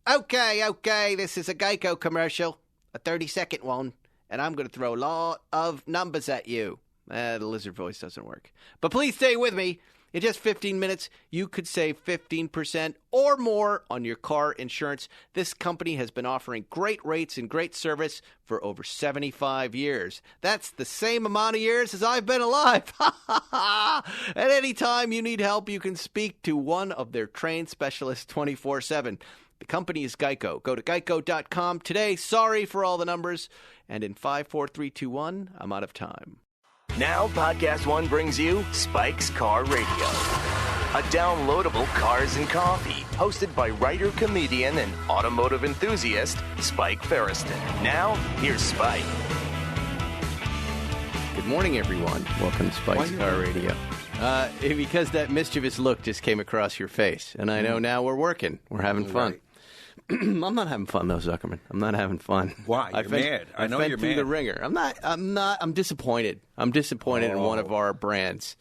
Okay, this is a Geico commercial, a 30-second one, and I'm going to throw a lot of numbers at you. The lizard voice doesn't work. But please stay with me. In just 15 minutes, you could save 15% or more on your car insurance. This company has been offering great rates and great service for over 75 years. That's the same amount of years as I've been alive. At any time you need help, you can speak to one of their trained specialists 24/7. The company is Geico. Go to geico.com today. Sorry for all the numbers. And in 5, 4, 3, 2, 1, I'm out of time. Now, Podcast One brings you Spike's Car Radio, a downloadable cars and coffee, hosted by writer, comedian, and automotive enthusiast, Spike Ferriston. Now, here's Spike. Good morning, everyone. Welcome to Spike's Car Radio. Because that mischievous look just came across your face, and I know now we're working. We're having fun. Right. I'm not having fun, though, Zuckerman. I'm not having fun. Why? You're mad. I know you're through mad. the ringer. I'm disappointed. I'm disappointed in one of our brands,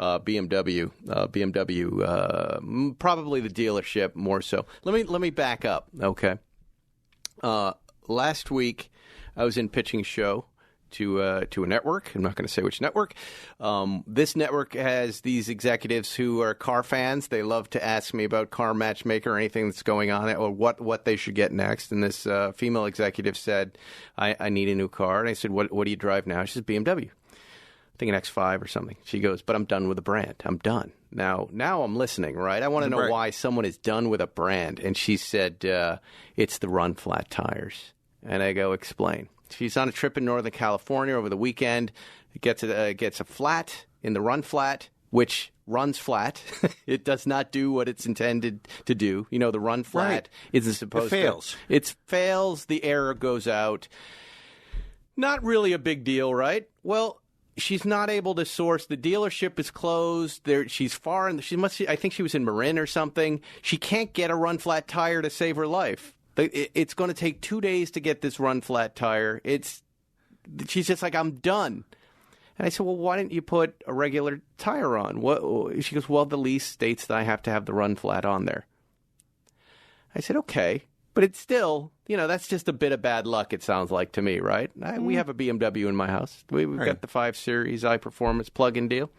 BMW. Probably the dealership more so. Let me back up, okay? Last week, I was in pitching show to a network. I'm not going to say which network. This network has these executives who are car fans. They love to ask me about Car Matchmaker or anything that's going on or what they should get next. And this female executive said, I need a new car. And I said, what do you drive now? She says, BMW. I think an X5 or something. She goes, but I'm done with the brand. I'm done. Now I'm listening, right? I want to know why someone is done with a brand. And she said, it's the run flat tires. And I go, explain. She's on a trip in Northern California over the weekend. Gets a flat in the run flat, which runs flat. It does not do what it's intended to do. You know, the run flat isn't supposed to. It fails. It fails. The air goes out. Not really a big deal, right? Well, she's not able to source. The dealership is closed. She's far, and I think she was in Marin or something. She can't get a run flat tire to save her life. It's going to take 2 days to get this run flat tire. She's just like, I'm done. And I said, well, why didn't you put a regular tire on? She goes, well, the lease states that I have to have the run flat on there. I said, okay, but it's still, that's just a bit of bad luck, it sounds like to me, right? We have a BMW in my house. We've got the 5 Series iPerformance plug-in deal.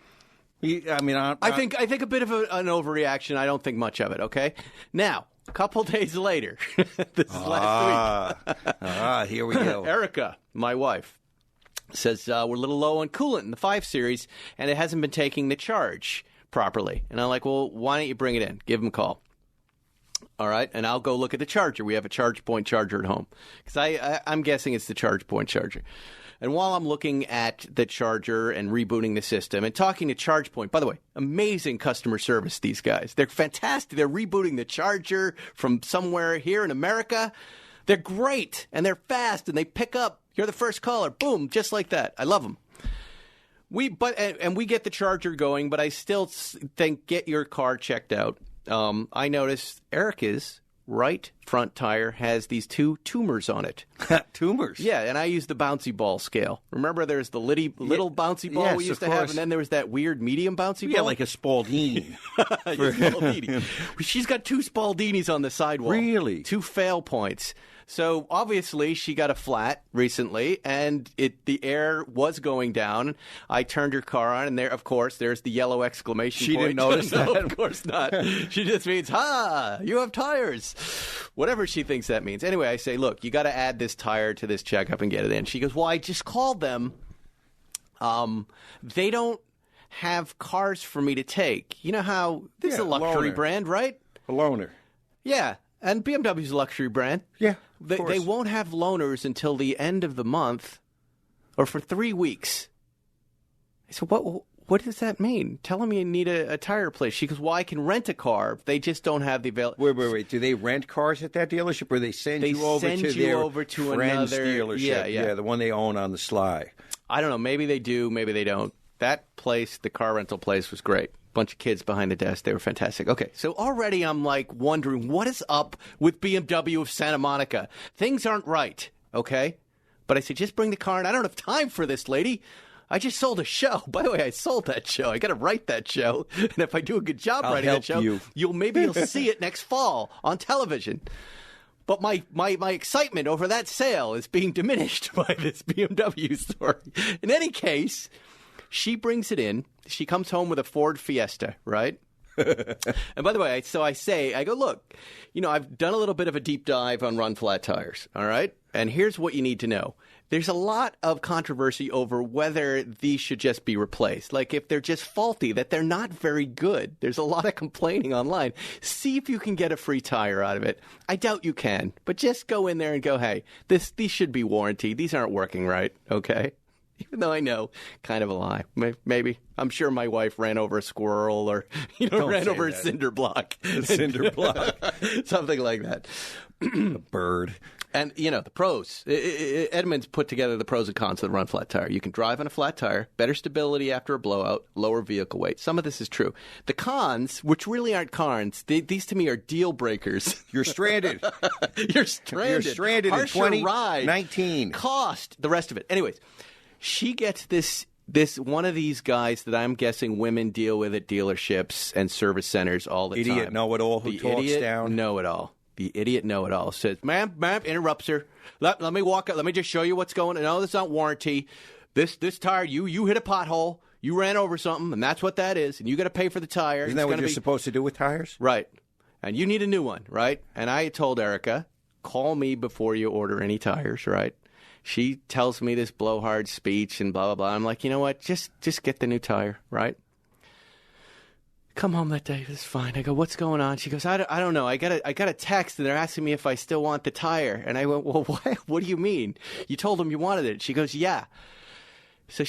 I think a bit of an overreaction. I don't think much of it, okay? Now, a couple days later, this is last week. Here we go. Erica, my wife, says we're a little low on coolant in the 5 Series, and it hasn't been taking the charge properly. And I'm like, well, why don't you bring it in? Give them a call. All right, and I'll go look at the charger. We have a charge point charger at home. Because I'm guessing it's the charge point charger. And while I'm looking at the charger and rebooting the system and talking to ChargePoint, by the way, amazing customer service, these guys. They're fantastic. They're rebooting the charger from somewhere here in America. They're great, and they're fast, and they pick up. You're the first caller. Boom, just like that. I love them. We get the charger going, but I still think get your car checked out. I noticed Erica's right front tire has these 2 tumors on it. Tumors? Yeah, and I use the bouncy ball scale. Remember there's the little bouncy ball we used to have, and then there was that weird medium bouncy ball? Yeah, like a Spalding. Spaldini. She's got 2 Spaldinis on the sidewall. Really? 2 fail points. So obviously she got a flat recently, and the air was going down. I turned her car on, and there's the yellow exclamation point. She didn't notice No, that? Of course not. She just means, you have tires. Whatever she thinks that means. Anyway, I say, look, you got to add this tire to this checkup and get it in. She goes, well, I just called them. They don't have cars for me to take. You know how this is a luxury brand, right? A loaner. Yeah. And BMW's a luxury brand. Yeah, They won't have loaners until the end of the month or for 3 weeks. I said, what does that mean? Tell them you need a tire place. She goes, well, I can rent a car. They just don't have the availability. Wait. Do they rent cars at that dealership, or they send you over to their friend's dealership? Yeah, the one they own on the sly. I don't know. Maybe they do. Maybe they don't. That place, the car rental place, was great. Bunch of kids behind the desk. They were fantastic. Okay, so already I'm like wondering what is up with BMW of Santa Monica. Things aren't right, okay? But I said, just bring the car in. I don't have time for this, lady. I just sold a show. By the way, I sold that show. I got to write that show. And if I do a good job writing that show, you'll see it next fall on television. But my excitement over that sale is being diminished by this BMW story. In any case, she brings it in. She comes home with a Ford Fiesta, right? And by the way, I go, look, I've done a little bit of a deep dive on run flat tires, all right? And here's what you need to know. There's a lot of controversy over whether these should just be replaced. Like if they're just faulty, that they're not very good. There's a lot of complaining online. See if you can get a free tire out of it. I doubt you can, but just go in there and go, hey, these should be warranted. These aren't working right, okay? Even though I know, kind of a lie. Maybe. I'm sure my wife ran over a squirrel or, ran over a cinder block. A cinder block. Something like that. A bird. And, the pros. Edmunds put together the pros and cons of the run flat tire. You can drive on a flat tire, better stability after a blowout, lower vehicle weight. Some of this is true. The cons, which really aren't cons, these to me are deal breakers. You're stranded. You're stranded. You're stranded in 2019. Cost, the rest of it. Anyways. She gets this one of these guys that I'm guessing women deal with at dealerships and service centers all the time. Idiot know-it-all who talks down. Know-it-all. The idiot know-it-all says, ma'am, interrupts her. Let me walk up. Let me just show you what's going on. No, that's not warranty. This tire, you hit a pothole. You ran over something, and that's what that is. And you got to pay for the tire. Isn't that what you're supposed to do with tires? Right. And you need a new one, right? And I told Erica, call me before you order any tires, right? She tells me this blowhard speech and blah, blah, blah. I'm like, you know what? Just get the new tire, right? Come home that day. It's fine. I go, what's going on? She goes, I don't know. I got a text, and they're asking me if I still want the tire. And I went, well, what do you mean? You told them you wanted it. She goes, yeah. So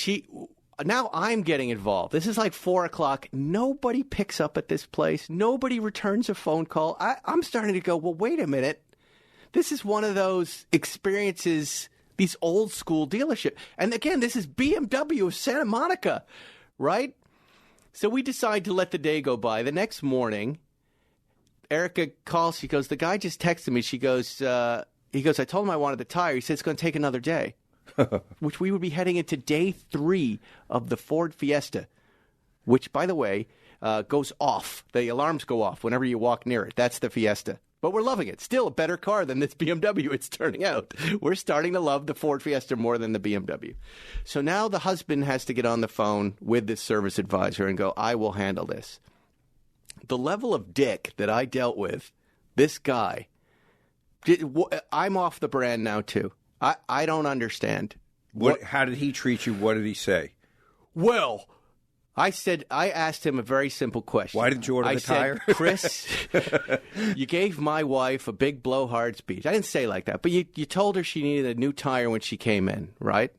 now I'm getting involved. This is like 4 o'clock. Nobody picks up at this place. Nobody returns a phone call. I'm starting to go, well, wait a minute. This is one of those experiences, these old school dealership. And again, this is BMW of Santa Monica, right? So we decide to let the day go by. The next morning, Erica calls. She goes, the guy just texted me. He goes, I told him I wanted the tire. He said it's going to take another day, which we would be heading into day 3 of the Ford Fiesta, which, by the way, goes off. The alarms go off whenever you walk near it. That's the Fiesta. But we're loving it. Still a better car than this BMW, it's turning out. We're starting to love the Ford Fiesta more than the BMW. So now the husband has to get on the phone with this service advisor and go, I will handle this. The level of dick that I dealt with, this guy, I'm off the brand now too. I don't understand. How did he treat you? What did he say? Well, I asked him a very simple question. Why didn't you order the tire? I said, Chris, you gave my wife a big blowhard speech. I didn't say like that, but you told her she needed a new tire when she came in, right?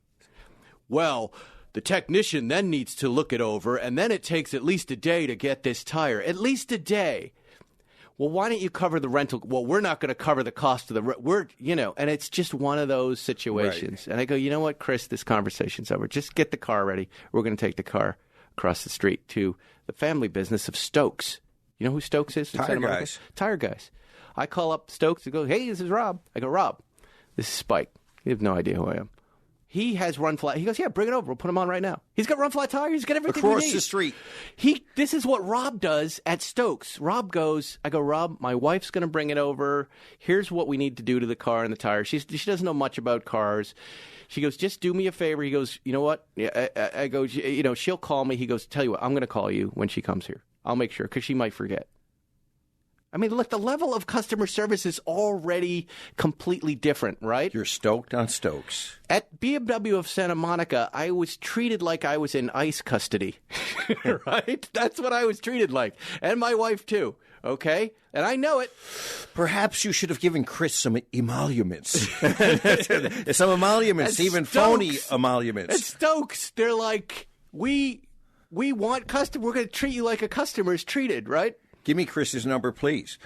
Well, the technician then needs to look it over, and then it takes at least a day to get this tire. At least a day. Well, why don't you cover the rental? Well, we're not going to cover the cost of and it's just one of those situations. Right. And I go, you know what, Chris, this conversation's over. Just get the car ready. We're going to take the car across the street to the family business of Stokes. You know who Stokes is? Tire guys. Tire guys. I call up Stokes and go, hey, this is Rob. I go, Rob, this is Spike. You have no idea who I am. He has run flat. He goes, yeah, bring it over. We'll put him on right now. He's got run flat tire. He's got everything we need. Across the street. This is what Rob does at Stokes. Rob goes, I go, Rob, my wife's going to bring it over. Here's what we need to do to the car and the tire. She doesn't know much about cars. She goes, just do me a favor. He goes, you know what? I go, she'll call me. He goes, tell you what, I'm going to call you when she comes here. I'll make sure, because she might forget. I mean, look, the level of customer service is already completely different, right? You're stoked on Stokes. At BMW of Santa Monica, I was treated like I was in ICE custody, right? That's what I was treated like. And my wife, too, okay? And I know it. Perhaps you should have given Chris some emoluments. Some emoluments, even Stokes, phony emoluments. At Stokes, they're like, we want customer. We're going to treat you like a customer is treated, right? Give me Chris's number, please.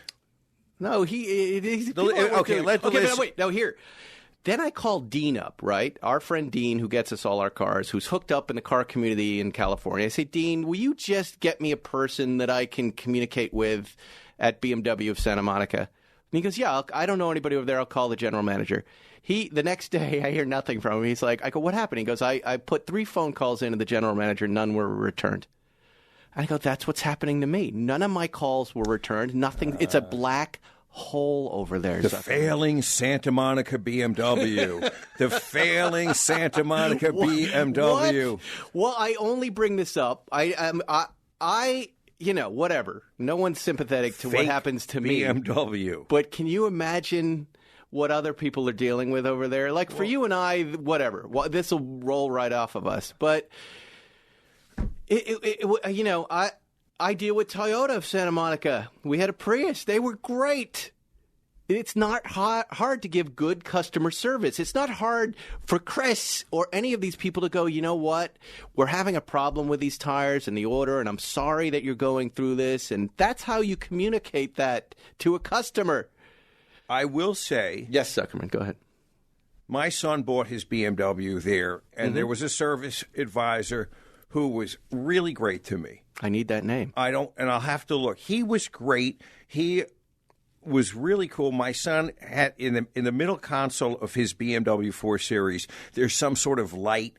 No, he's okay. But wait. No, here. Then I called Dean up, right? Our friend Dean, who gets us all our cars, who's hooked up in the car community in California. I say, Dean, will you just get me a person that I can communicate with at BMW of Santa Monica? And he goes, yeah, I don't know anybody over there. I'll call the general manager. The next day, I hear nothing from him. He's like, I go, what happened? He goes, I put 3 phone calls into the general manager. None were returned. I go, that's what's happening to me. None of my calls were returned. Nothing. It's a black hole over there. The failing Santa Monica BMW. The failing Santa Monica BMW. What? Well, I only bring this up. Whatever. No one's sympathetic to what happens to me. BMW. But can you imagine what other people are dealing with over there? Like for you and I, whatever. Well, this will roll right off of us. But I deal with Toyota of Santa Monica. We had a Prius. They were great. It's not hard to give good customer service. It's not hard for Chris or any of these people to go, you know what? We're having a problem with these tires and the order, and I'm sorry that you're going through this. And that's how you communicate that to a customer. I will say... Yes, Zuckerman, go ahead. My son bought his BMW there, and there was a service advisor who was really great to me. I need that name. And I'll have to look. He was great. He was really cool. My son had in the middle console of his BMW 4 Series, there's some sort of light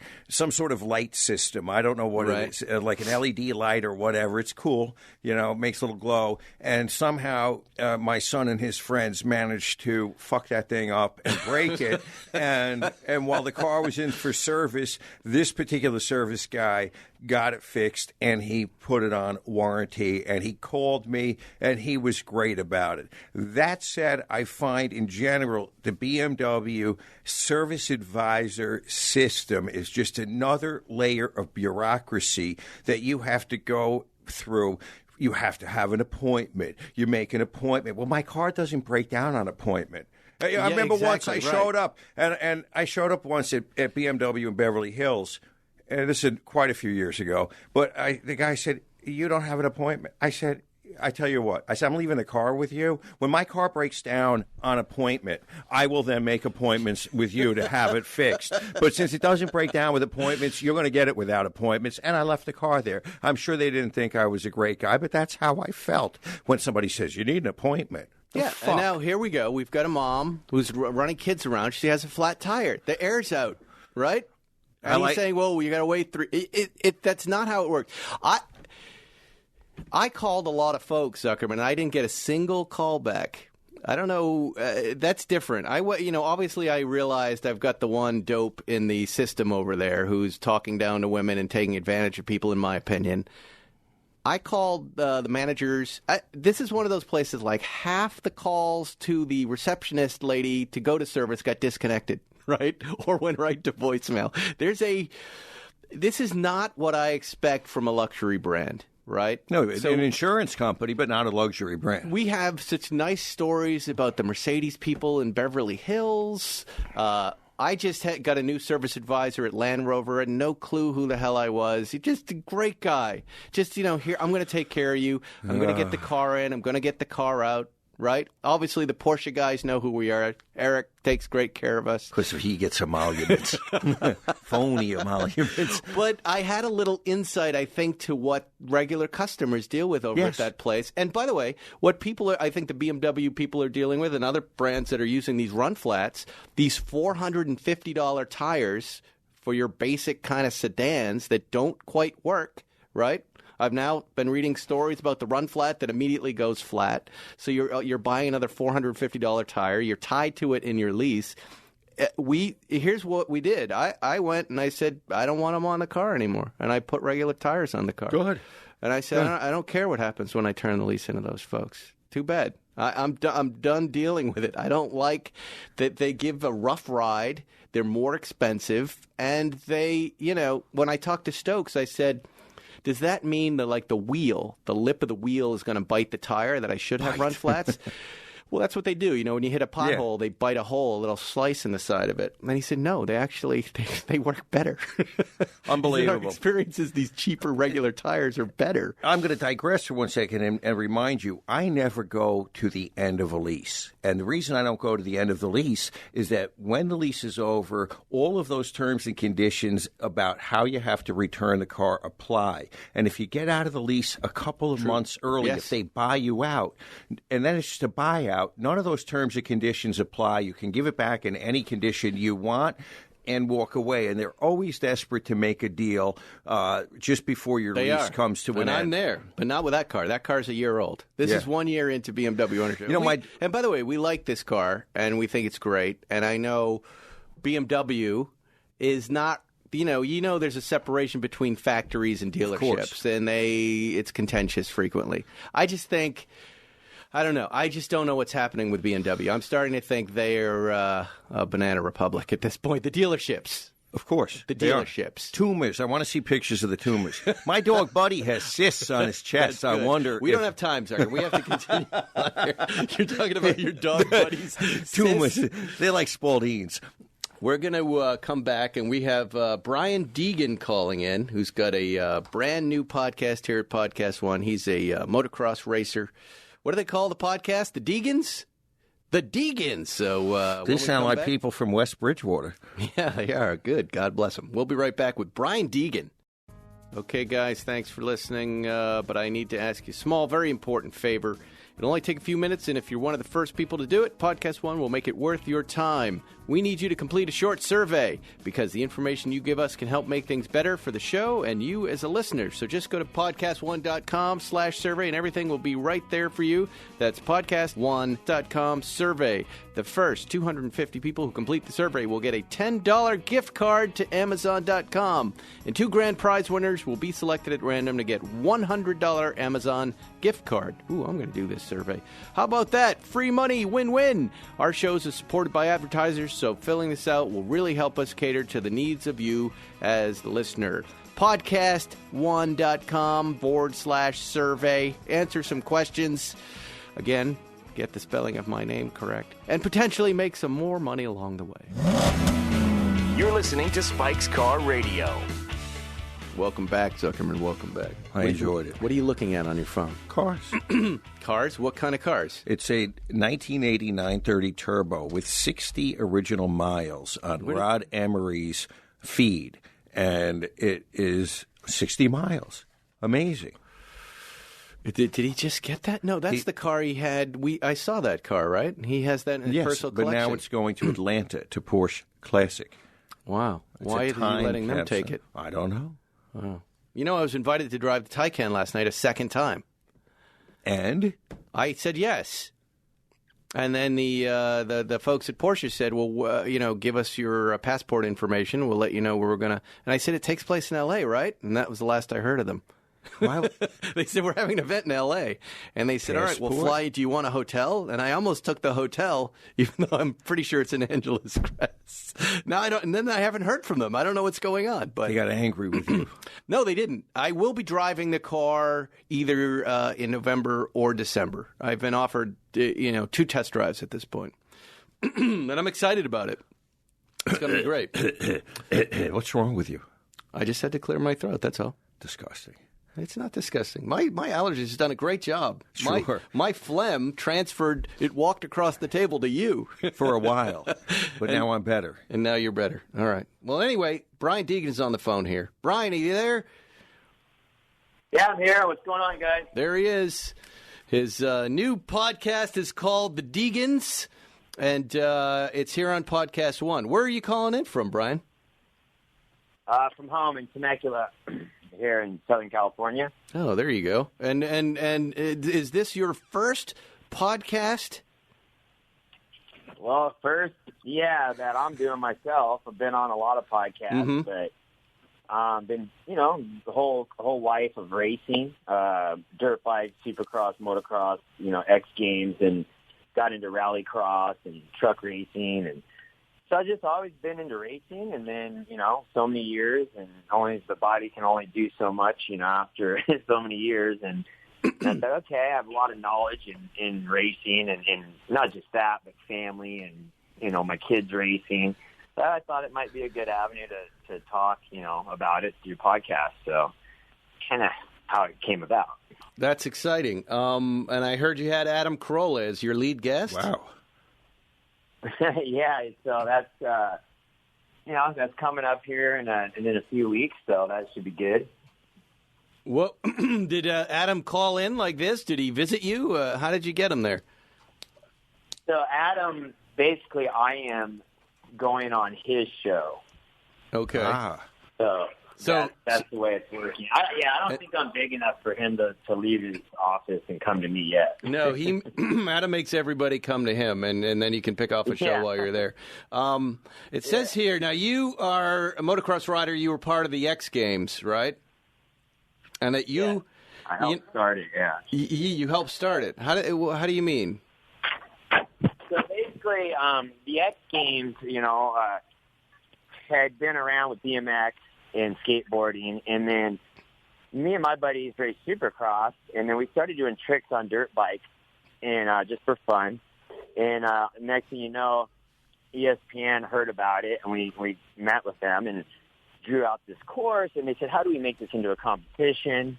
system. I don't know what it is, like an LED light or whatever. It's cool, it makes a little glow. And somehow my son and his friends managed to fuck that thing up and break it. And while the car was in for service, this particular service guy got it fixed, and he put it on warranty, and he called me, and he was great about it. That said, I find in general the BMW service advisor system is just another layer of bureaucracy that you have to go through. You have to have an appointment. You make an appointment. Well, my car doesn't break down on appointment. I remember once I showed up, and I showed up once at BMW in Beverly Hills. And this is quite a few years ago. But the guy said, you don't have an appointment. I said, I tell you what. I said, I'm leaving the car with you. When my car breaks down on appointment, I will then make appointments with you to have it fixed. But since it doesn't break down with appointments, you're going to get it without appointments. And I left the car there. I'm sure they didn't think I was a great guy, but that's how I felt when somebody says, you need an appointment. And now here we go. We've got a mom who's running kids around. She has a flat tire. The air's out, right? And he's saying, well, you got to wait 3. That's not how it works. I called a lot of folks, Zuckerman. I didn't get a single call back. I don't know. That's different. Obviously I realized I've got the one dope in the system over there who's talking down to women and taking advantage of people, in my opinion. I called the managers. This is one of those places like half the calls to the receptionist lady to go to service got disconnected. Right? Or went right to voicemail. This is not what I expect from a luxury brand, right? No, it's an insurance company, but not a luxury brand. We have such nice stories about the Mercedes people in Beverly Hills. I just got a new service advisor at Land Rover and no clue who the hell I was. He's just a great guy. Just, here, I'm going to take care of you. I'm going to get the car in. I'm going to get the car out. Right? Obviously, the Porsche guys know who we are. Eric takes great care of us. Because he gets emoluments. Phony emoluments. But I had a little insight, I think, to what regular customers deal with over at that place. And by the way, what I think the BMW people are dealing with and other brands that are using these run flats, these $450 tires for your basic kind of sedans that don't quite work, right? I've now been reading stories about the run flat that immediately goes flat. So you're buying another $450 tire. You're tied to it in your lease. Here's what we did. I went and I said, I don't want them on the car anymore. And I put regular tires on the car. Good. And I said, I don't care what happens when I turn the lease into those folks. Too bad. I'm done dealing with it. I don't like that they give a rough ride. They're more expensive. And they, when I talked to Stokes, I said, does that mean that, like, the lip of the wheel is going to bite the tire, that I should have run flats? Well, that's what they do. When you hit a pothole, they bite a hole, a little slice in the side of it. And he said, no, they actually they work better. Unbelievable. Our experience is these cheaper regular tires are better. I'm going to digress for 1 second and remind you, I never go to the end of a lease. And the reason I don't go to the end of the lease is that when the lease is over, all of those terms and conditions about how you have to return the car apply. And if you get out of the lease a couple of months early, if they buy you out, and then it's just a buyout, none of those terms and conditions apply. You can give it back in any condition you want. and walk away, and they're always desperate to make a deal just before your lease comes to an end. And I'm there, but not with that car. That car's a year old. This is 1 year into BMW ownership. And by the way, we like this car, and we think it's great. And I know BMW is not. There's a separation between factories and dealerships, and it's contentious frequently. I just think. I don't know. I just don't know what's happening with BMW. I'm starting to think they're a banana republic at this point. The dealerships. Of course. The dealerships. Tumors. I want to see pictures of the tumors. My dog Buddy has cysts on his chest. I wonder. We don't have time, Zucker. We have to continue on here. You're talking about your dog Buddy's tumors. They're like Spaldings. We're going to come back, and we have Brian Deegan calling in, who's got a brand new podcast here at Podcast One. He's a motocross racer. What do they call the podcast? The Deegans? The Deegans. So these sound like people from West Bridgewater. Yeah, they are. Good. God bless them. We'll be right back with Brian Deegan. Okay, guys, thanks for listening. But I need to ask you a small, very important favor. It'll only take a few minutes, and if you're one of the first people to do it, Podcast One will make it worth your time. We need you to complete a short survey because the information you give us can help make things better for the show and you as a listener. So just go to podcastone.com/survey and everything will be right there for you. That's podcastone.com/survey. The first 250 people who complete the survey will get a $10 gift card to Amazon.com. And 2 grand prize winners will be selected at random to get $100 Amazon gift card. Ooh, I'm going to do this survey. How about that? Free money, win-win. Our shows are supported by advertisers, so filling this out will really help us cater to the needs of you as the listener. Podcastone.com/survey. Answer some questions. Again, get the spelling of my name correct, and potentially make some more money along the way. You're listening to Spike's Car Radio. Welcome back, Zuckerman. Welcome back. I enjoyed it. What are you looking at on your phone? Cars. Cars? What kind of cars? It's a 1980 930 Turbo with 60 original miles on Rod Emery's feed, and it is 60 miles. Amazing. Did he just get that? No, that's the car he had. I saw that car, right? He has that in his personal collection. But now it's going to Atlanta to Porsche Classic. Wow. Why is he letting them take it? I don't know. Wow. You know, I was invited to drive the Taycan last night a second time. And? I said yes. And then the folks at Porsche said, well, give us your passport information. We'll let you know where we're going to. And I said, it takes place in L.A., right? And that was the last I heard of them. Wow. They said, we're having an event in L.A. And they said, all right, we'll fly you. Do you want a hotel? And I almost took the hotel, even though I'm pretty sure it's in Angeles Crest. Now I don't, and then I haven't heard from them. I don't know what's going on. But they got angry with you. No, they didn't. I will be driving the car either in November or December. I've been offered, 2 test drives at this point. And I'm excited about it. It's going to be great. What's wrong with you? I just had to clear my throat, that's all. Disgusting. It's not disgusting. My allergies has done a great job. Sure. My phlegm transferred, it walked across the table to you. For a while. But now I'm better. And now you're better. All right. Well, anyway, Brian Deegan is on the phone here. Brian, are you there? Yeah, I'm here. What's going on, guys? There he is. His new podcast is called The Deegans, and it's here on Podcast One. Where are you calling in from, Brian? From home in Temecula. Here in Southern California. Oh, there you go. And is this your first podcast? Well, first, yeah, that I'm doing myself. I've been on a lot of podcasts, but been, the whole life of racing, dirt bike, supercross, motocross, X Games, and got into rallycross and truck racing, and so I've just always been into racing, and then, so many years, and the body can only do so much, after so many years. And I said, okay, I have a lot of knowledge in racing, and not just that, but family and, my kids racing. So I thought it might be a good avenue to talk, about it through podcasts. So kind of how it came about. That's exciting. And I heard you had Adam Carolla as your lead guest. Wow. Yeah, so that's that's coming up here in a few weeks, so that should be good. Well, did Adam call in like this? Did he visit you? How did you get him there? So Adam, basically, I am going on his show. Okay. So that's the way it's working. I don't think I'm big enough for him to leave his office and come to me yet. No, Adam makes everybody come to him, and then you can pick off a show while you're there. It says here, now you are a motocross rider. You were part of the X Games, right? And that you... I helped start it, yeah. You helped start it. How do you mean? So basically, the X Games, had been around with BMX and skateboarding, and then me and my buddies raced Supercross, and then we started doing tricks on dirt bikes, and just for fun. And next thing you know, ESPN heard about it, and we met with them and drew out this course, and they said, how do we make this into a competition?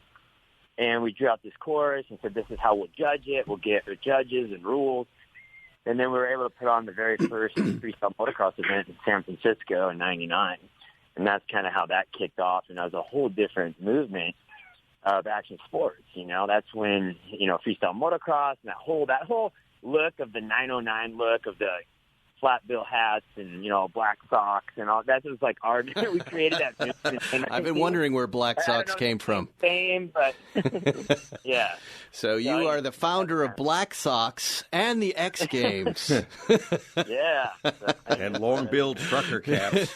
And we drew out this course and said, this is how we'll judge it. We'll get the judges and rules. And then we were able to put on the very first freestyle motocross event in San Francisco in '99. And that's kind of how that kicked off. And that was a whole different movement of action sports. That's when, freestyle motocross and that whole look of the 909 look of the flat bill hats and, black socks and all that was like our, we created that movement. I've been wondering where black socks came from. Same, but yeah. So you are the founder of Black Socks and the X Games. Yeah. And long-billed trucker caps.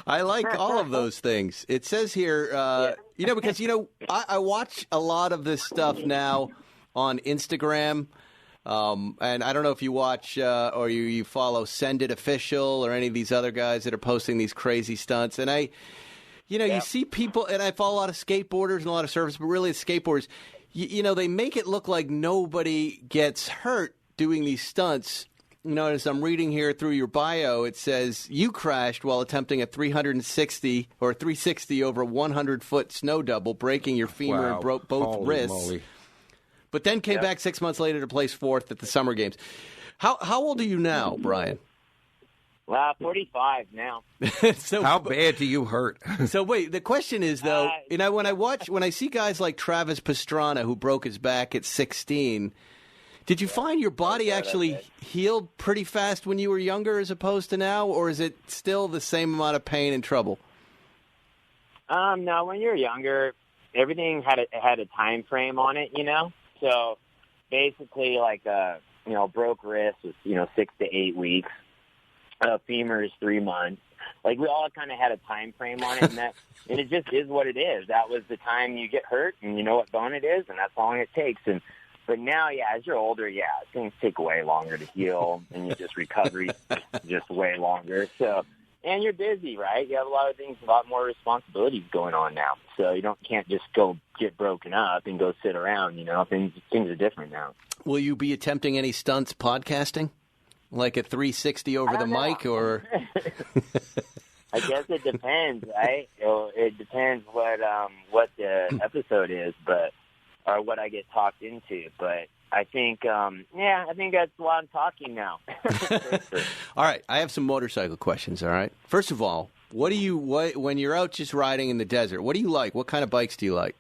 I like all of those things. It says here, because, I watch a lot of this stuff now on Instagram. And I don't know if you watch or you follow Send It Official or any of these other guys that are posting these crazy stunts. And you see people, and I follow a lot of skateboarders and a lot of surfers, but really it's skateboarders. They make it look like nobody gets hurt doing these stunts. As I'm reading here through your bio, it says you crashed while attempting a 360 or 360 over a 100-foot snow double, breaking your femur and broke both Holy wrists. moly. But then came back 6 months later to place fourth at the Summer Games. How old are you now, Brian? 45 now. So, how bad do you hurt? So wait, the question is though, when I see guys like Travis Pastrana who broke his back at 16, did you find your body actually healed pretty fast when you were younger as opposed to now, or is it still the same amount of pain and trouble? No, when you're younger, everything had a time frame on it, So basically, like broke wrist was 6 to 8 weeks. Femur is 3 months. Like we all kind of had a time frame on it, and it just is what it is. That was the time you get hurt, and you know what bone it is, and that's how long it takes. But now, as you're older, things take way longer to heal, and you just recovery just way longer. So. And you're busy, right? You have a lot of things, a lot more responsibilities going on now. So you can't just go get broken up and go sit around, Things are different now. Will you be attempting any stunts podcasting? Like a 360 over the mic, or? I guess it depends, right? It depends what the episode is, or what I get talked into. But I think, I think that's a lot of talking now. All right, I have some motorcycle questions, all right? First of all, when you're out just riding in the desert, what do you like? What kind of bikes do you like?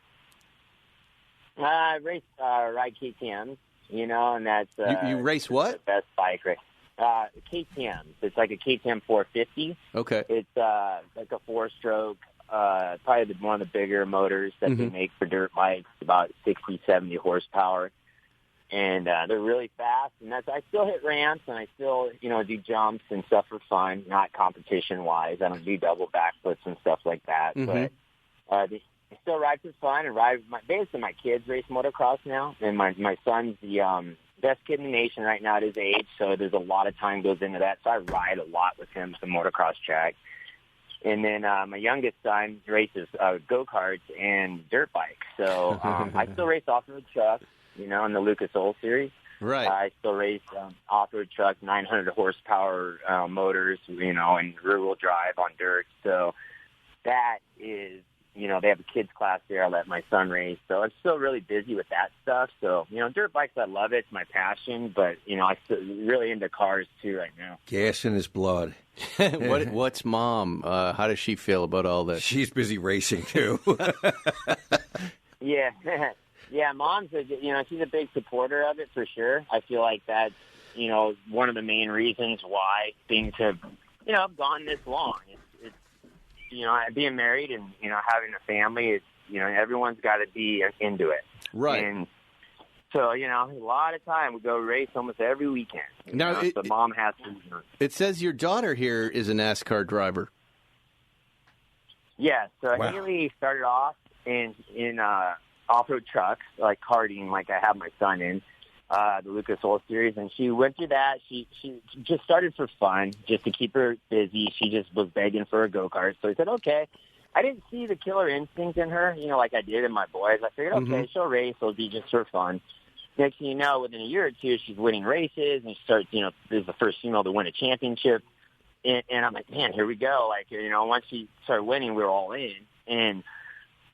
I ride KTMs, and that's... you race what? The best bike race. KTMs. It's like a KTM 450. Okay. It's like a 4-stroke, probably one of the bigger motors that they make for dirt bikes, about 60, 70 horsepower. And they're really fast, and I still hit ramps, and I still, do jumps and stuff for fun, not competition-wise. I don't do double backflips and stuff like that. But I still ride for fun and ride. Basically, my kids race motocross now, and my son's the best kid in the nation right now at his age, so there's a lot of time goes into that. So I ride a lot with him to the motocross track. And then my youngest son races go-karts and dirt bikes. So I still race off-road trucks. In the Lucas Oil Series. Right. I still race off-road trucks, 900 horsepower motors, and rear-wheel drive on dirt. So that is, they have a kids class there. I let my son race. So I'm still really busy with that stuff. So, dirt bikes, I love it. It's my passion. But, I'm still really into cars, too, right now. Gas in his blood. What's Mom? How does she feel about all this? She's busy racing, too. Yeah. Yeah, Mom's she's a big supporter of it for sure. I feel like that's, one of the main reasons why things have, gone this long. being married and, having a family, it's, everyone's got to be into it. Right. And so, a lot of time we go race almost every weekend. Now, the mom has to. It says your daughter here is a NASCAR driver. Yeah, so Wow. Haley started off in off-road trucks, like karting, like I have my son in, the Lucas Oil Series, and she went through that. She just started for fun, just to keep her busy. She just was begging for a go-kart, so I said, okay. I didn't see the killer instinct in her, like I did in my boys. I figured, okay, she'll race. It'll be just for fun. Next thing you know, within a year or two, she's winning races, and she starts, this is the first female to win a championship. And I'm like, man, here we go. Like, once she started winning, we were all in. And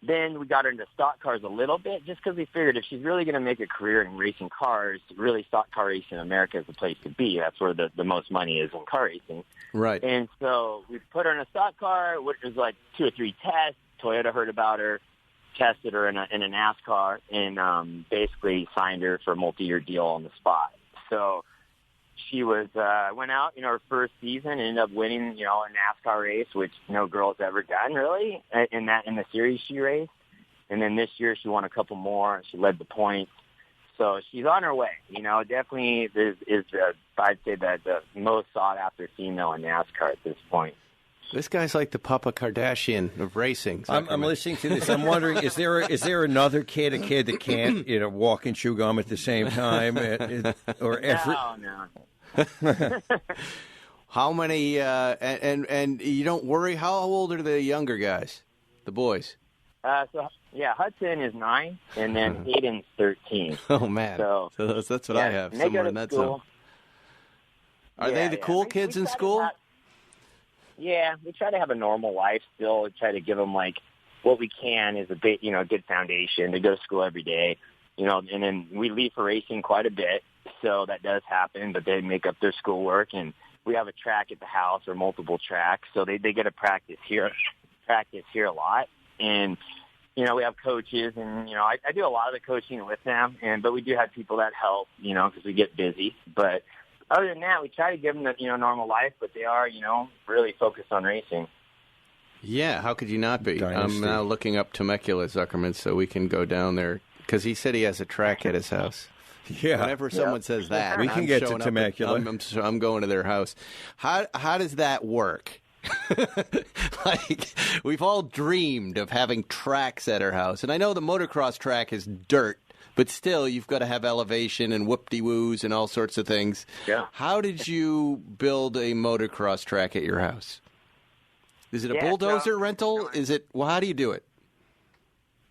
then we got her into stock cars a little bit, just because we figured if she's really going to make a career in racing cars, really stock car racing in America is the place to be. That's where the most money is in car racing. Right. And so we put her in a stock car, which was like 2 or 3 tests. Toyota heard about her, tested her in a NASCAR, and basically signed her for a multi-year deal on the spot. So she went out, her first season, and ended up winning, a NASCAR race, which no girl's ever done really in the series she raced. And then this year she won a couple more. She led the points. So she's on her way. Definitely is I'd say that the most sought after female in NASCAR at this point. This guy's like the Papa Kardashian of racing. I'm listening to this. I'm wondering, is there another kid that can't walk and chew gum at the same time, or every? No. How many? And you don't worry. How old are the younger guys, the boys? Hudson is 9, and then Hayden's 13. Oh man, so that's what I have. Somewhere in that zone. Are they the cool kids in school? We try to have a normal life still. We try to give them what we can is a bit, good foundation. They go to school every day, and then we leave for racing quite a bit. So that does happen, but they make up their schoolwork, and we have a track at the house or multiple tracks. So they get to practice here a lot. And, we have coaches, and, I do a lot of the coaching with them, but we do have people that help, because we get busy. But other than that, we try to give them the, normal life, but they are, really focused on racing. Yeah, how could you not be? Dynasty. I'm now looking up Temecula, Zuckerman, so we can go down there, because he said he has a track at his house. Yeah. Whenever someone says that, we can get to Temecula. I'm going to their house. How does that work? We've all dreamed of having tracks at our house, and I know the motocross track is dirt, but still, you've got to have elevation and whoop-de-woos and all sorts of things. Yeah. How did you build a motocross track at your house? Is it a bulldozer rental? How do you do it?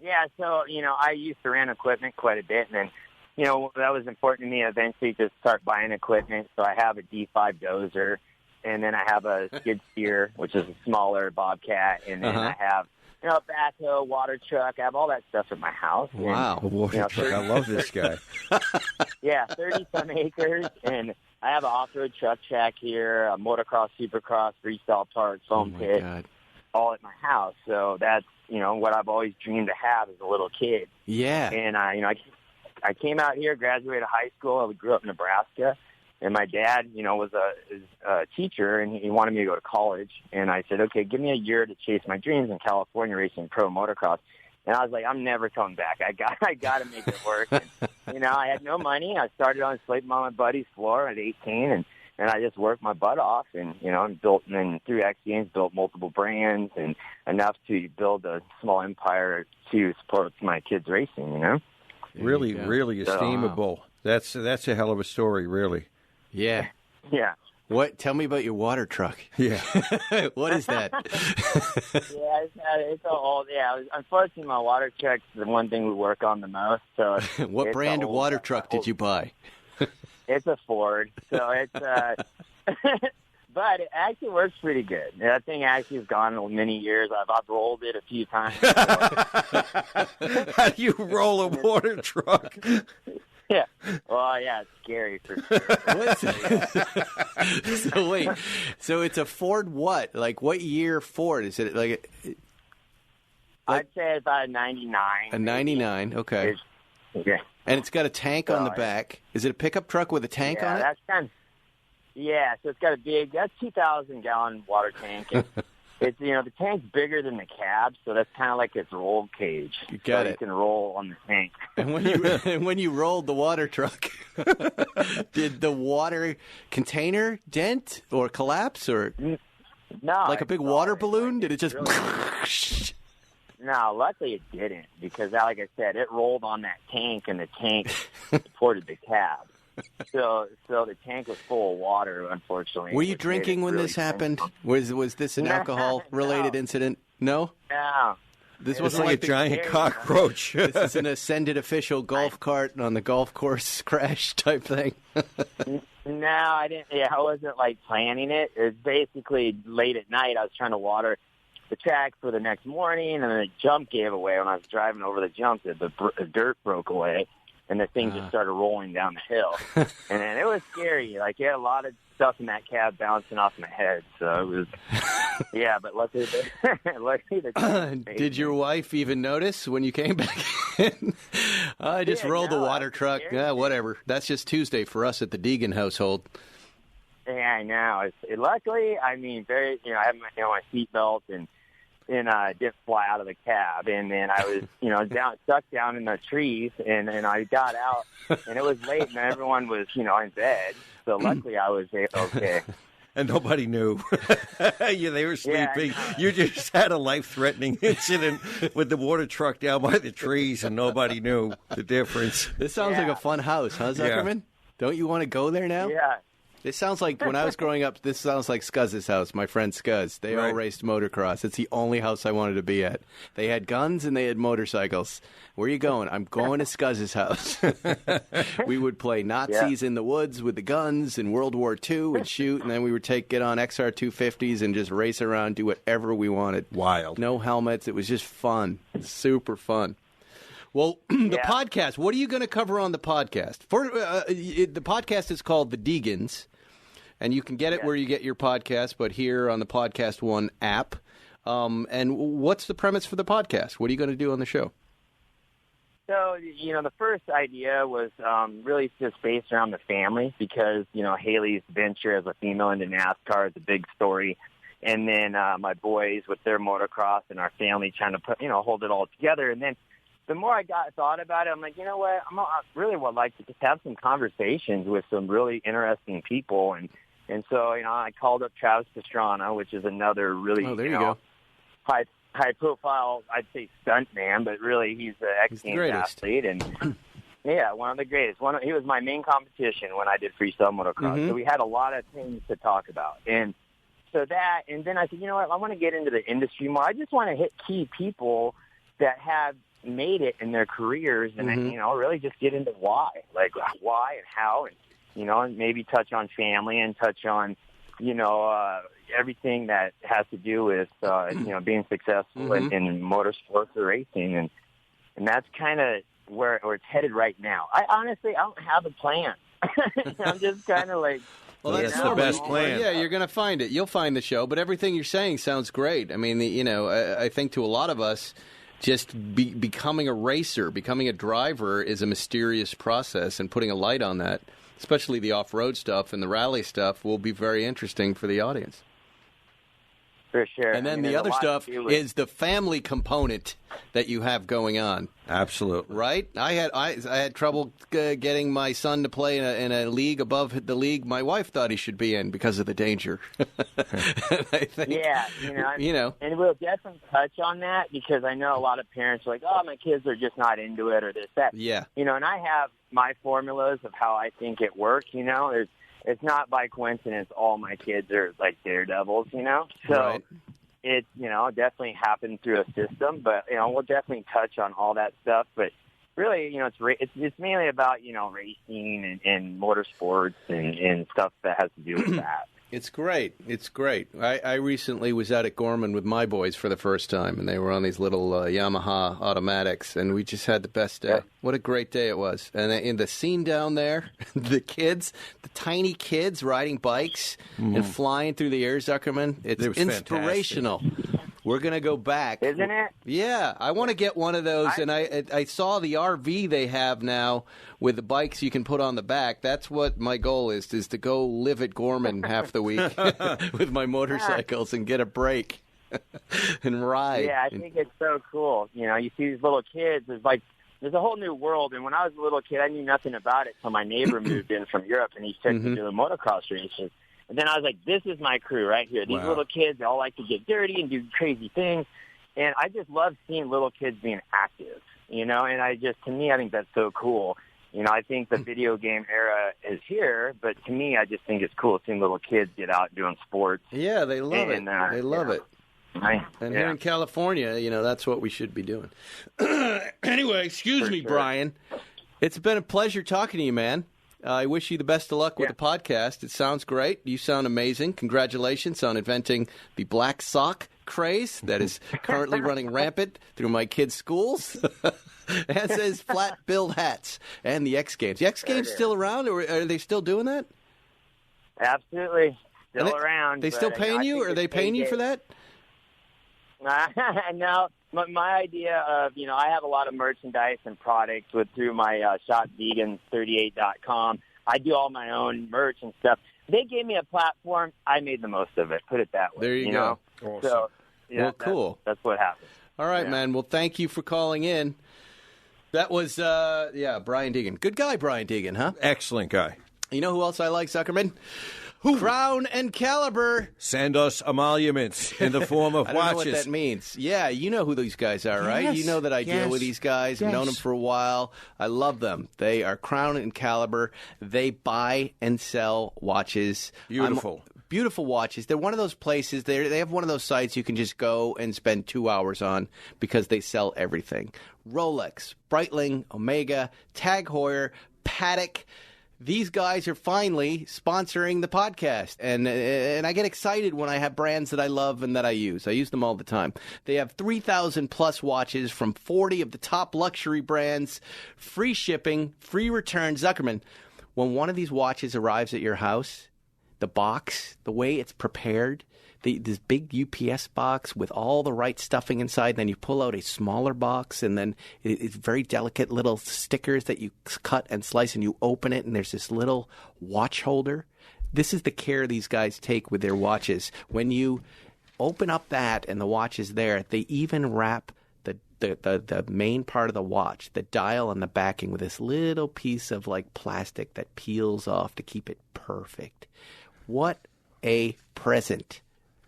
Yeah, so, I used to rent equipment quite a bit, and then, that was important to me eventually to start buying equipment. So I have a D5 dozer, and then I have a skid steer, which is a smaller Bobcat, and then I have, a backhoe, water truck. I have all that stuff at my house. Wow. A water truck. I love this guy. 30-some acres, and I have an off-road truck track here, a motocross, supercross, freestyle park, foam pit, all at my house. So that's, what I've always dreamed to have as a little kid. Yeah. And, I came out here, graduated high school. I grew up in Nebraska, and my dad, was a teacher, and he wanted me to go to college. And I said, okay, give me a year to chase my dreams in California racing pro motocross. And I was like, I'm never coming back. I got to make it work. And, I had no money. I started on sleeping on my buddy's floor at 18, and I just worked my butt off, and built, and then through X Games built multiple brands and enough to build a small empire to support my kids racing. Really esteemable. That's a hell of a story, really. Yeah. Yeah. What? Tell me about your water truck. Yeah. What is that? It's old. Yeah, unfortunately, my water truck's the one thing we work on the most. So, what brand of water truck did you buy? It's a Ford. So it's, but it actually works pretty good. That thing actually has gone many years. I've rolled it a few times. How do you roll a water truck? Yeah. Well, yeah, it's scary for sure. So wait, so it's a Ford what? Like what year Ford? Is it like I'd say it's about a 99. A 99, okay. Yeah. And it's got a tank on the back. Is it a pickup truck with a tank on it? That's so it's got a big, 2,000-gallon water tank. And, It's, the tank's bigger than the cab, so that's kind of like its roll cage. You got it. You can roll on the tank. And when you rolled the water truck, did the water container dent or collapse, or no, like a big water balloon? Did it just? Really... No, luckily it didn't, because, like I said, it rolled on that tank, and the tank supported the cab. So the tank was full of water, unfortunately. Were you drinking when this happened? Was this an alcohol-related incident? No? No. This was wasn't like a giant cockroach. This is an ascended official golf cart on the golf course crash type thing. No, I didn't. Yeah, I wasn't like planning it. It was basically late at night. I was trying to water the track for the next morning, and then the jump gave away. When I was driving over the jump, the dirt broke away, and the thing just started rolling down the hill. And then it was scary. Like, you had a lot of stuff in that cab bouncing off my head. So it was, yeah, but luckily Did your wife even notice when you came back in? I just rolled the water truck. Yeah, whatever. That's just Tuesday for us at the Deegan household. Yeah, I know. Luckily, I mean, I have my seatbelt and didn't fly out of the cab, and then I was, stuck down in the trees, and I got out, and it was late, and everyone was, in bed. So luckily, I was okay. And nobody knew. They were sleeping. Yeah, you just had a life-threatening incident with the water truck down by the trees, and nobody knew the difference. This sounds like a fun house, huh, Zuckerman? Yeah. Don't you want to go there now? Yeah. This sounds like, when I was growing up, this sounds like Scuzz's house, my friend Scuzz. They all raced motocross. It's the only house I wanted to be at. They had guns and they had motorcycles. Where are you going? I'm going to Scuzz's house. We would play Nazis in the woods with the guns in World War II and shoot, and then we would get on XR 250s and just race around, do whatever we wanted. Wild. No helmets. It was just fun. Super fun. Well, the podcast, what are you going to cover on the podcast? The podcast is called The Deegans, and you can get it where you get your podcast, but here on the Podcast One app. And what's the premise for the podcast? What are you going to do on the show? So, the first idea was really just based around the family because, Haley's venture as a female into NASCAR is a big story. And then my boys with their motocross and our family trying to put, hold it all together. And then the more I thought about it, I'm like, you know what? I really would like to just have some conversations with some really interesting people. And so, I called up Travis Pastrana, which is another really, high profile, I'd say stunt man, but really he's an ex-games athlete. And yeah, one of the greatest. He was my main competition when I did freestyle motocross. Mm-hmm. So we had a lot of things to talk about. And so and then I said, you know what? I want to get into the industry more. I just want to hit key people that have made it in their careers and really just get into why and how, and and maybe touch on family and touch on everything that has to do with being successful in motorsports or racing, and that's kind of where it's headed right now. I don't have a plan. I'm just kind of like, well, that's the best plan. Yeah, you're going to find it. You'll find the show, but everything you're saying sounds great. I mean, I think to a lot of us, just becoming a racer, becoming a driver is a mysterious process, and putting a light on that, especially the off-road stuff and the rally stuff, will be very interesting for the audience. For sure. And then the other stuff is the family component that you have going on. Absolutely. Right? I had trouble getting my son to play in a league above the league my wife thought he should be in because of the danger. I think, and we'll definitely touch on that because I know a lot of parents are like, oh, my kids are just not into it or this, that. Yeah. And I have my formulas of how I think it works, It's not by coincidence all my kids are like daredevils, So right. It, definitely happened through a system, but, we'll definitely touch on all that stuff. But really, it's mainly about, racing and motorsports and stuff that has to do with that. It's great. It's great. I recently was out at Gorman with my boys for the first time, and they were on these little Yamaha automatics, and we just had the best day. Yeah. What a great day it was. And in the scene down there, the tiny kids riding bikes and flying through the air, Zuckerman, it's inspirational. Fantastic. We're going to go back. Isn't it? Yeah. I want to get one of those, and I saw the RV they have now with the bikes you can put on the back. That's what my goal is to go live at Gorman half the week with my motorcycles and get a break. and ride. Yeah, I think it's so cool. You know, you see these little kids. There's a whole new world. And when I was a little kid, I knew nothing about it until my neighbor moved in from Europe, and he took me to the motocross races. And then I was like, this is my crew right here. These little kids, they all like to get dirty and do crazy things. And I just love seeing little kids being active, you know, and to me, I think that's so cool. You know, I think the video game era is here, but to me, I just think it's cool seeing little kids get out doing sports. Yeah, they love it. They love it. And here in California, you know, that's what we should be doing. Anyway, excuse me, Brian. It's been a pleasure talking to you, man. I wish you the best of luck with the podcast. It sounds great. You sound amazing. Congratulations on inventing the black sock craze that is currently running rampant through my kids' schools. As is flat-billed hats and the X Games. The X Games still around, or are they still doing that? Absolutely. Still around. They still paying you? Are they paying you for that? No. My idea of, you know, I have a lot of merchandise and products through my shop, Deegans38.com. I do all my own merch and stuff. They gave me a platform. I made the most of it. Put it that way. There you go. Awesome. So, well, cool. That's what happened. All right, man. Well, thank you for calling in. That was, Brian Deegan. Good guy, Brian Deegan, huh? Excellent guy. You know who else I like, Zuckerman? Crown and Caliber. Send us emoluments in the form of I don't watches. know what that means. Yeah, you know who these guys are, right? Yes. You know that I deal with these guys. I've known them for a while. I love them. They are Crown and Caliber. They buy and sell watches. Beautiful. Beautiful watches. They're one of those places. They have one of those sites you can just go and spend 2 hours on because they sell everything. Rolex, Breitling, Omega, Tag Heuer, Patek. These guys are finally sponsoring the podcast, and I get excited when I have brands that I love and that I use. I use them all the time. They have 3,000-plus watches from 40 of the top luxury brands, free shipping, free return. Zuckerman, when one of these watches arrives at your house, the box, the way it's prepared, this big UPS box with all the right stuffing inside. Then you pull out a smaller box, and then it's very delicate little stickers that you cut and slice, and you open it, and there's this little watch holder. This is the care these guys take with their watches. When you open up that and the watch is there, they even wrap the main part of the watch, the dial and the backing, with this little piece of like plastic that peels off to keep it perfect. What a present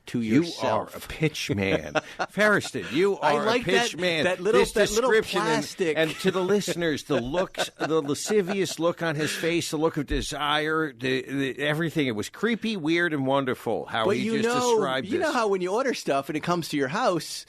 to yourself. You are a pitch man. Ferriston, you are like a pitch man. That little description plastic. and to the listeners, the looks, the lascivious look on his face, the look of desire, everything. It was creepy, weird, and wonderful how he just described this. You know how when you order stuff and it comes to your house,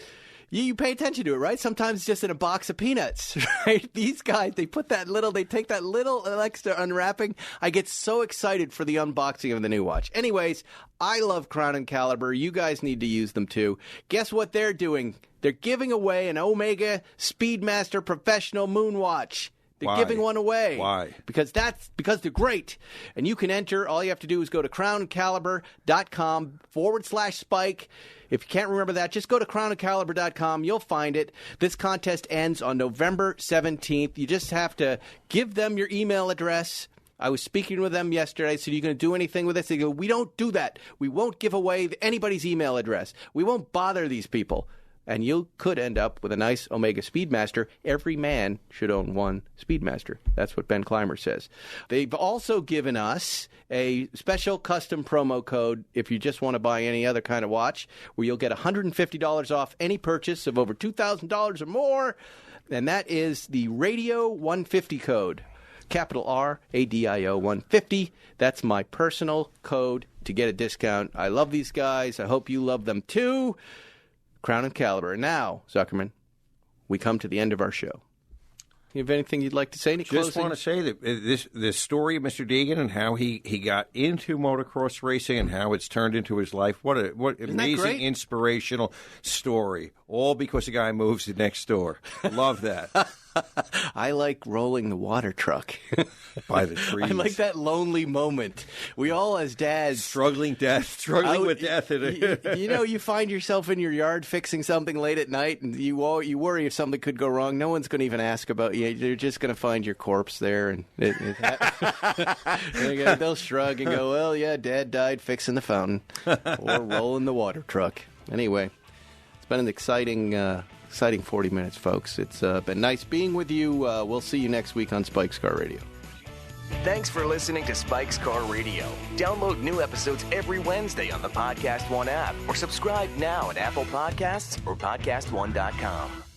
you pay attention to it, right? Sometimes it's just in a box of peanuts, right? These guys, they take that little extra unwrapping. I get so excited for the unboxing of the new watch. Anyways, I love Crown and Caliber. You guys need to use them too. Guess what they're doing? They're giving away an Omega Speedmaster Professional Moonwatch. They're giving one away. Why? Because they're great. And you can enter. All you have to do is go to crownandcaliber.com/Spike. If you can't remember that, just go to crownandcaliber.com. You'll find it. This contest ends on November 17th. You just have to give them your email address. I was speaking with them yesterday. I said, are you going to do anything with this? They go, we don't do that. We won't give away anybody's email address. We won't bother these people. And you could end up with a nice Omega Speedmaster. Every man should own one Speedmaster. That's what Ben Clymer says. They've also given us a special custom promo code if you just want to buy any other kind of watch, where you'll get $150 off any purchase of over $2,000 or more. And that is the Radio 150 code. Capital RADIO 150. That's my personal code to get a discount. I love these guys. I hope you love them too. Crown and Caliber. Now, Zuckerman, we come to the end of our show. You have anything you'd like to say? Just want to say that this story of Mr. Deegan and how he got into motocross racing and how it's turned into his life. What amazing, inspirational story. All because a guy moves to next door. Love that. I like rolling the water truck by the trees. I like that lonely moment. We all, as dads, struggling with death. You find yourself in your yard fixing something late at night, and you worry if something could go wrong. No one's going to even ask about you. They're just going to find your corpse there, and they'll shrug and go, "Well, yeah, Dad died fixing the fountain or rolling the water truck." Anyway. been an exciting 40 minutes, folks. It's been nice being with you. We'll see you next week on Spike's Car Radio. Thanks for listening to Spike's Car Radio. Download new episodes every Wednesday on the Podcast One app or subscribe now at Apple Podcasts or PodcastOne.com.